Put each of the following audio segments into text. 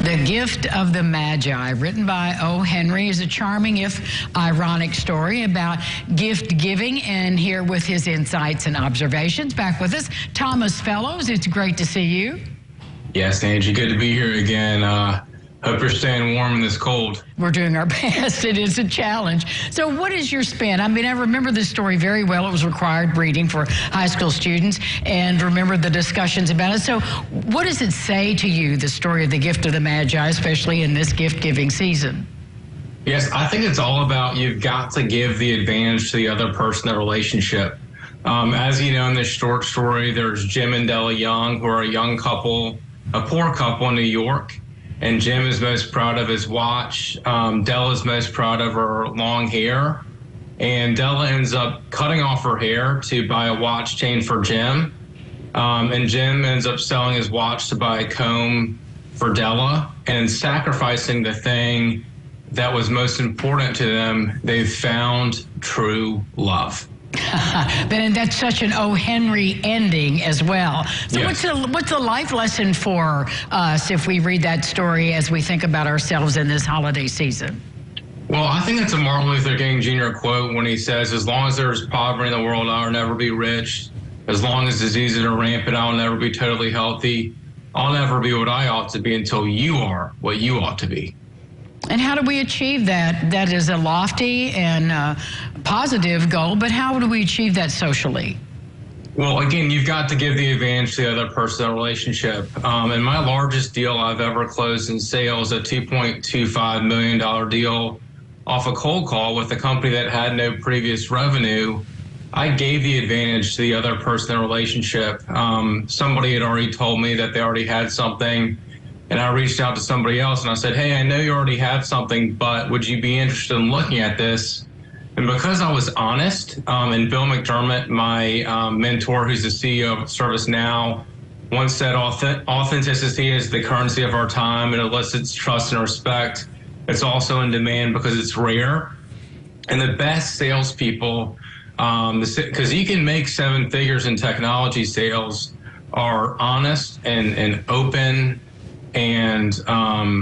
The Gift of the Magi, written by O. Henry, is a charming, if ironic, story about gift giving. And here with his insights and observations, back with us, Thomas Fellows. It's great to see you. Yes, Angie, good to be here again. Hope you're staying warm in this cold. We're doing our best. It is a challenge. So what is your spin? I mean, I remember this story very well. It was required reading for high school students and remember the discussions about it. So what does it say to you, the story of the Gift of the Magi, especially in this gift-giving season? Yes, I think it's all about you've got to give the advantage to the other person in the relationship. As you know, in this short story, there's Jim and Della Young, who are a young couple, a poor couple in New York. And Jim is most proud of his watch. Della's most proud of her long hair. And Della ends up cutting off her hair to buy a watch chain for Jim. And Jim ends up selling his watch to buy a comb for Della and sacrificing the thing that was most important to them. They've found true love. And that's such an O. Henry ending as well. So yes. What's a life lesson for us if we read that story as we think about ourselves in this holiday season? Well, I think it's a Martin Luther King Jr. quote when he says, as long as there's poverty in the world, I'll never be rich. As long as diseases are rampant, I'll never be totally healthy. I'll never be what I ought to be until you are what you ought to be. And how do we achieve that? That is a lofty and positive goal, but how do we achieve that socially? Well, again, you've got to give the advantage to the other person in a relationship. And my largest deal I've ever closed in sales, a $2.25 million deal off a cold call with a company that had no previous revenue. I gave the advantage to the other person in a relationship. Somebody had already told me that they already had something. And I reached out to somebody else and I said, hey, I know you already have something, but would you be interested in looking at this? And because I was honest, and Bill McDermott, my mentor, who's the CEO of ServiceNow, once said authenticity is the currency of our time. It elicits trust and respect. It's also in demand because it's rare. And the best salespeople, because you can make 7 figures in technology sales, are honest and open and are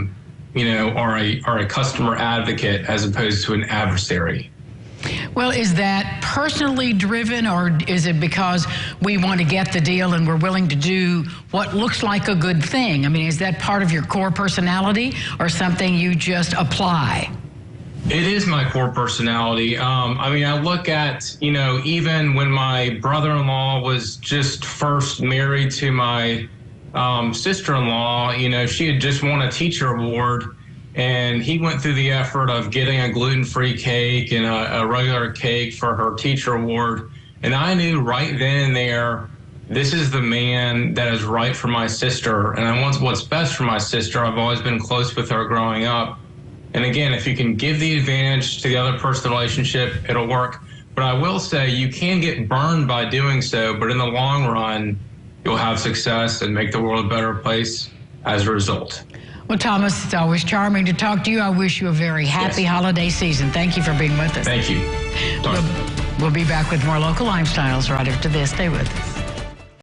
a customer advocate as opposed to an adversary. Well, is that personally driven, or is it because we want to get the deal and we're willing to do what looks like a good thing? I mean, is that part of your core personality or something you just apply? It is my core personality. I look at, even when my brother-in-law was just first married to my sister-in-law, she had just won a teacher award, and he went through the effort of getting a gluten-free cake and a regular cake for her teacher award. And I knew right then and there, this is the man that is right for my sister. And I want what's best for my sister. I've always been close with her growing up. And again, if you can give the advantage to the other person's relationship, it'll work. But I will say you can get burned by doing so, but in the long run, you'll have success and make the world a better place as a result. Well, Thomas, it's always charming to talk to you. I wish you a very happy holiday season. Thank you for being with us. Thank you. We'll be back with more local lifestyles right after this. Stay with us.